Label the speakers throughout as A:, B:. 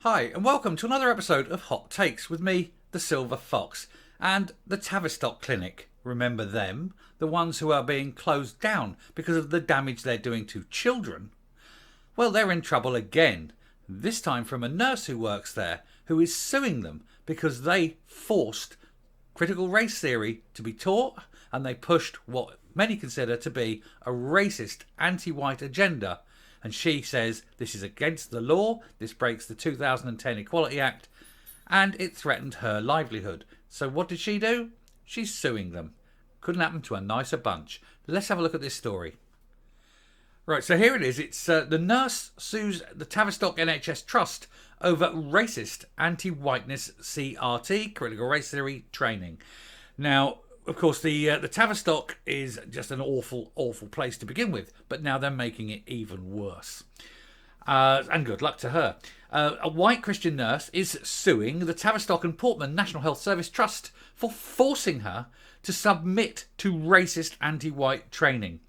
A: Hi, and welcome to another episode of Hot Takes with me, the Silver Fox, and the Tavistock Clinic. Remember them? The ones who are being closed down because of the damage they're doing to children? Well, they're in trouble again. This time from a nurse who works there, who is suing them because they forced critical race theory to be taught, and they pushed what many consider to be a racist, anti-white agenda. And she says this is against the law, this breaks the 2010 Equality Act, and it threatened her livelihood. So what did she do? She's suing them. Couldn't happen to a nicer bunch. Let's have a look at this story. Right, so here it is. It's the nurse sues the Tavistock NHS Trust over racist anti-whiteness CRT, critical race theory training. Now, of course, the Tavistock is just an awful, awful place to begin with, but now they're making it even worse. And good luck to her. A white Christian nurse is suing the Tavistock and Portman National Health Service Trust for forcing her to submit to racist anti-white training.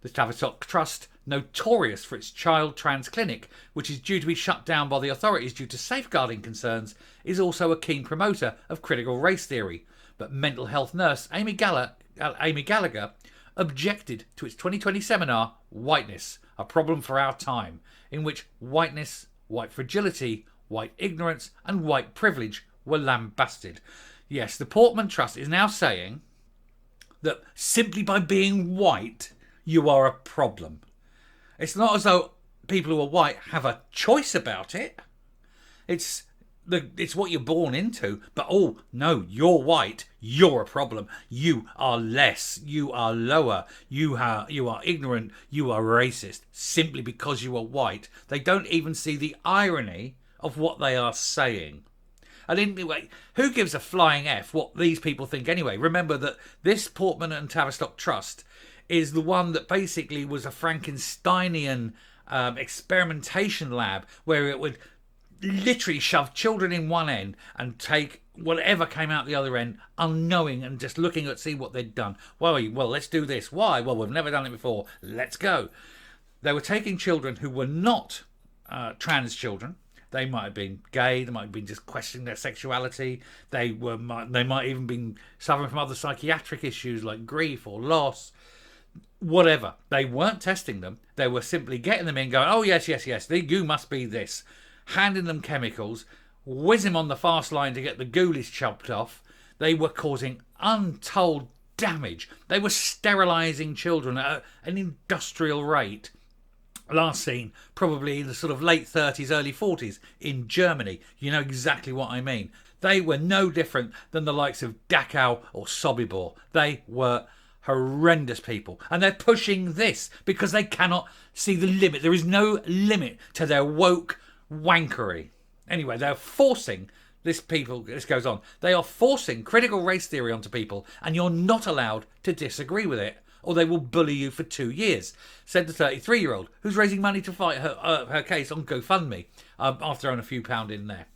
A: The Tavistock Trust, notorious for its child trans clinic, which is due to be shut down by the authorities due to safeguarding concerns, is also a keen promoter of critical race theory. But mental health nurse Amy Gallagher objected to its 2020 seminar, Whiteness, a Problem for Our Time, in which whiteness, white fragility, white ignorance and white privilege were lambasted. Yes, the Portman Trust is now saying that simply by being white, you are a problem. It's not as though people who are white have a choice about it. It's what you're born into, but oh no, you're white, you're a problem, you are less, you are lower, you are ignorant, you are racist, simply because you are white. They don't even see the irony of what they are saying. And anyway, who gives a flying F what these people think anyway? Remember that this Portman and Tavistock Trust is the one that basically was a Frankensteinian experimentation lab where it would literally shove children in one end and take whatever came out the other end unknowing and just looking at see what they'd done. Well, let's do this. Why? Well, we've never done it before. Let's go. They were taking children who were not trans children. They might have been gay. They might have been just questioning their sexuality. They might even been suffering from other psychiatric issues like grief or loss. Whatever. They weren't testing them. They were simply getting them in, going, oh yes, you must be this. Handing them chemicals, whiz him on the fast line to get the ghoulies chopped off. They were causing untold damage. They were sterilising children at an industrial rate. Last seen probably in the sort of late 30s, early 40s in Germany. You know exactly what I mean. They were no different than the likes of Dachau or Sobibor. They were horrendous people. And they're pushing this because they cannot see the limit. There is no limit to their woke wankery. Anyway, they're forcing this goes on. They are forcing critical race theory onto people, and you're not allowed to disagree with it, or they will bully you for 2 years, said the 33-year-old, who's raising money to fight her case on GoFundMe after throwing a few pound in there.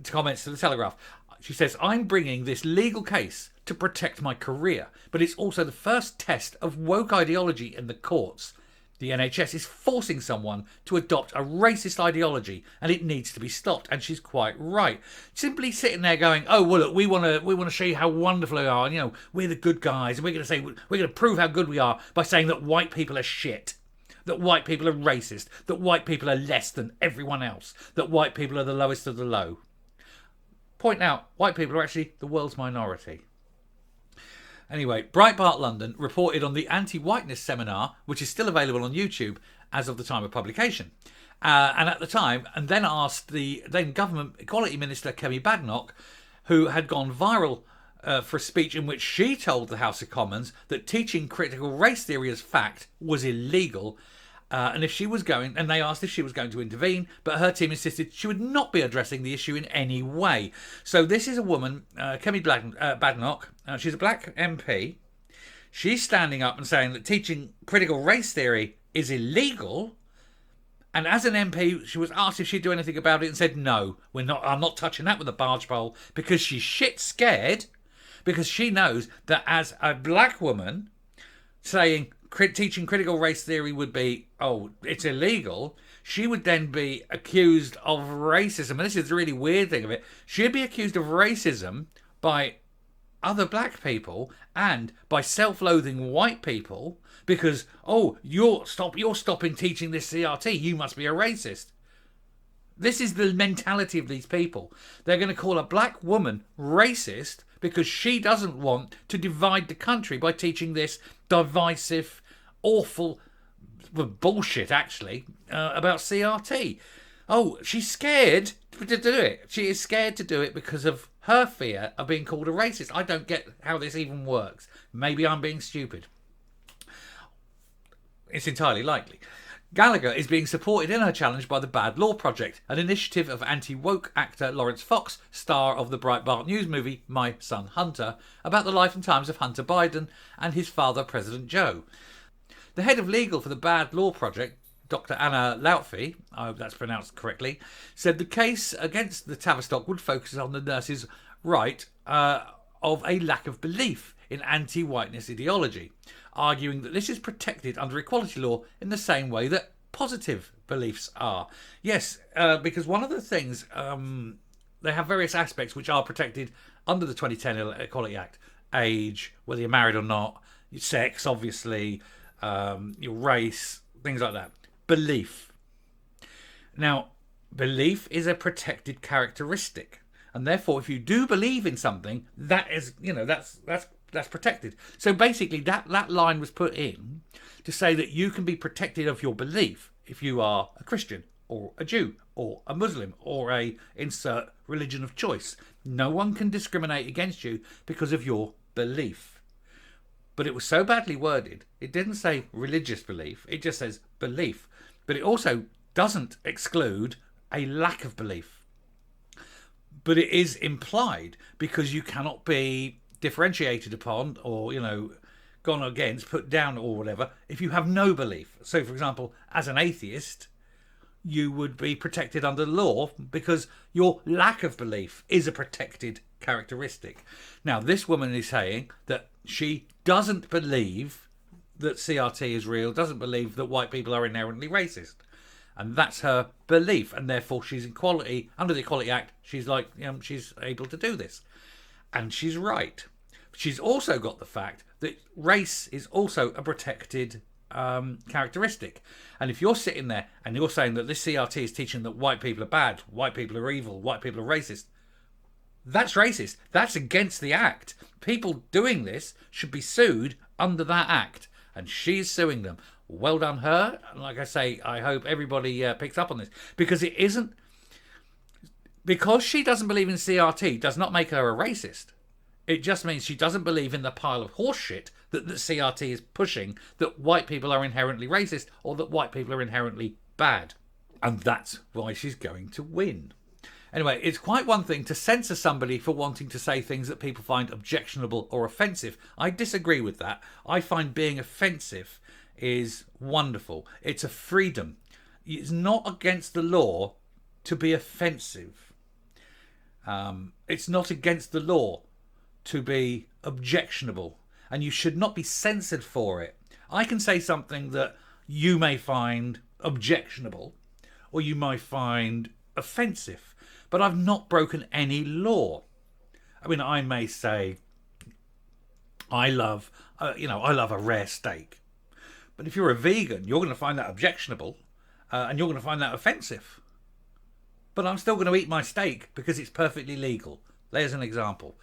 A: Comments to the Telegraph. She says, I'm bringing this legal case to protect my career, but it's also the first test of woke ideology in the courts. The NHS is forcing someone to adopt a racist ideology, and it needs to be stopped. And she's quite right. Simply sitting there going, "Oh well, look, we want to show you how wonderful we are, and we're the good guys, and we're going to prove how good we are by saying that white people are shit, that white people are racist, that white people are less than everyone else, that white people are the lowest of the low." Point out, white people are actually the world's minority. Anyway, Breitbart London reported on the anti-whiteness seminar, which is still available on YouTube as of the time of publication. And at the time, and then asked the then Government Equality Minister Kemi Badenoch, who had gone viral for a speech in which she told the House of Commons that teaching critical race theory as fact was illegal. And they asked if she was going to intervene, but her team insisted she would not be addressing the issue in any way. So this is a woman, Kemi Badenoch. She's a black MP. She's standing up and saying that teaching critical race theory is illegal. And as an MP, she was asked if she'd do anything about it and said, no, I'm not touching that with a barge pole, because she's shit scared, because she knows that as a black woman saying teaching critical race theory would be, oh, it's illegal, she would then be accused of racism. And this is the really weird thing of it. She'd be accused of racism by other black people and by self-loathing white people because, oh, you're stopping teaching this CRT. You must be a racist. This is the mentality of these people. They're going to call a black woman racist because she doesn't want to divide the country by teaching this divisive, awful bullshit, actually, about CRT. Oh, she's scared to do it. She is scared to do it because of her fear of being called a racist. I don't get how this even works. Maybe I'm being stupid. It's entirely likely. Gallagher is being supported in her challenge by the Bad Law Project, an initiative of anti-woke actor Lawrence Fox, star of the Breitbart News movie My Son Hunter, about the life and times of Hunter Biden and his father, President Joe. The head of legal for the Bad Law Project, Dr. Anna Lautfi, I hope that's pronounced correctly, said the case against the Tavistock would focus on the nurses' right of a lack of belief in anti-whiteness ideology, arguing that this is protected under equality law in the same way that positive beliefs are. Yes, because one of the things, they have various aspects which are protected under the 2010 Equality Act. Age, whether you're married or not, your sex, obviously, your race, things like that. Belief. Now, belief is a protected characteristic. And therefore, if you do believe in something, that is, that's protected. So basically, that line was put in to say that you can be protected of your belief if you are a Christian or a Jew or a Muslim or a insert religion of choice. No one can discriminate against you because of your belief. But it was so badly worded, it didn't say religious belief, it just says belief. But it also doesn't exclude a lack of belief. But it is implied because you cannot be differentiated upon or, gone against, put down or whatever, if you have no belief. So, for example, as an atheist, you would be protected under the law because your lack of belief is a protected characteristic. Now, this woman is saying that she doesn't believe that CRT is real, doesn't believe that white people are inherently racist. And that's her belief, and therefore she's equality under the Equality Act. She's like, she's able to do this, and she's right. She's also got the fact that race is also a protected characteristic. And if you're sitting there and you're saying that this CRT is teaching that white people are bad, white people are evil, white people are racist, that's racist. That's against the act. People doing this should be sued under that act, and she's suing them. Well done her. Like I say, I hope everybody picks up on this, because it isn't, because she doesn't believe in CRT does not make her a racist. It just means she doesn't believe in the pile of horseshit that the CRT is pushing, that white people are inherently racist or that white people are inherently bad. And that's why she's going to win. Anyway, it's quite one thing to censor somebody for wanting to say things that people find objectionable or offensive. I disagree with that. I find being offensive is wonderful. It's a freedom. It's not against the law to be offensive. It's not against the law to be objectionable, and you should not be censored for it. I can say something that you may find objectionable or you might find offensive, but I've not broken any law. I mean, I may say I love a rare steak, but if you're a vegan, you're going to find that objectionable, and you're going to find that offensive. But I'm still going to eat my steak because it's perfectly legal. There's an example.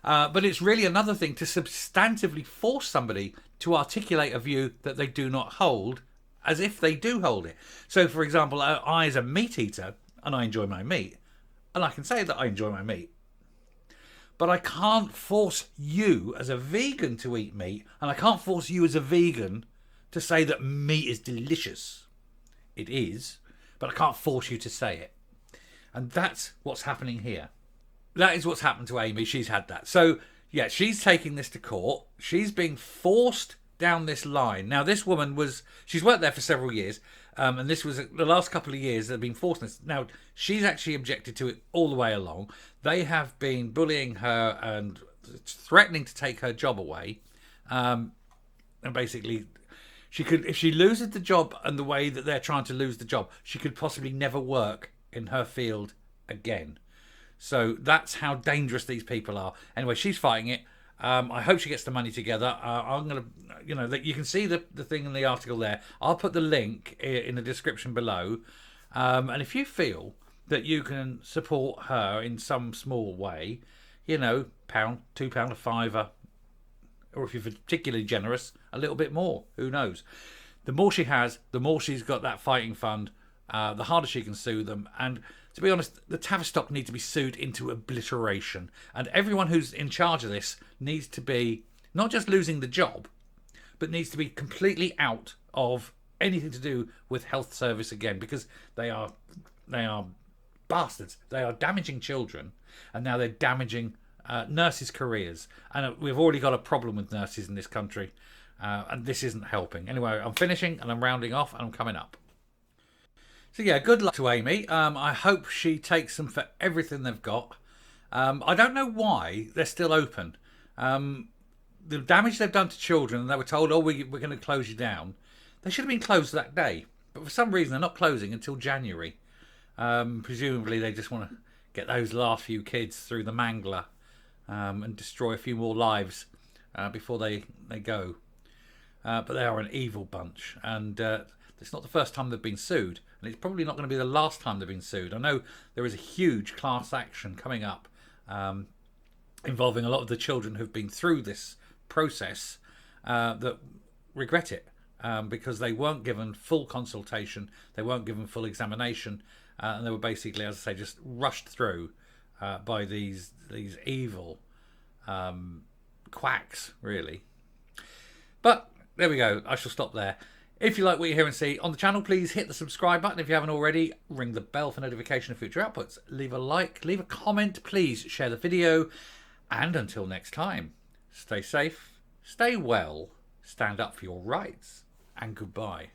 A: But it's really another thing to substantively force somebody to articulate a view that they do not hold as if they do hold it. So, for example, I as a meat eater, and I enjoy my meat, and I can say that I enjoy my meat, but I can't force you as a vegan to eat meat, and I can't force you as a vegan to say that meat is delicious. It is, but I can't force you to say it. And that's what's happening here. That is what's happened to Amy. She's had that. So, yeah, she's taking this to court. She's being forced down this line. Now, this woman she's worked there for several years, and this was the last couple of years they've been forcing this. Now, she's actually objected to it all the way along. They have been bullying her and threatening to take her job away. And basically, She could, if she loses the job and the way that they're trying to lose the job, she could possibly never work in her field again. So that's how dangerous these people are. Anyway, she's fighting it. I hope she gets the money together. I'm going to, you can see the thing in the article there. I'll put the link in the description below. And if you feel that you can support her in some small way, £1, £2, a fiver, or if you're particularly generous, a little bit more. Who knows? The more she has, the more she's got that fighting fund, the harder she can sue them. And to be honest, the Tavistock need to be sued into obliteration. And everyone who's in charge of this needs to be not just losing the job, but needs to be completely out of anything to do with health service again, because they are bastards. They are damaging children, and now they're damaging nurses' careers. And we've already got a problem with nurses in this country, and this isn't helping. Anyway, I'm finishing and I'm rounding off and I'm coming up. So yeah, good luck to Amy. I hope she takes them for everything they've got. I don't know why they're still open. The damage they've done to children, and they were told, oh, we're going to close you down. They should have been closed that day. But for some reason, they're not closing until January. Presumably, they just want to get those last few kids through the mangler and destroy a few more lives before they go. But they are an evil bunch. And it's not the first time they've been sued. And it's probably not going to be the last time they've been sued. I know there is a huge class action coming up involving a lot of the children who've been through this process that regret it because they weren't given full consultation, they weren't given full examination, and they were basically, as I say, just rushed through by these evil quacks, really. But there we go. I shall stop there. If you like what you hear and see on the channel, please hit the subscribe button. If you haven't already, ring the bell for notification of future outputs. Leave a like, leave a comment, please share the video. And until next time, stay safe, stay well, stand up for your rights, and goodbye.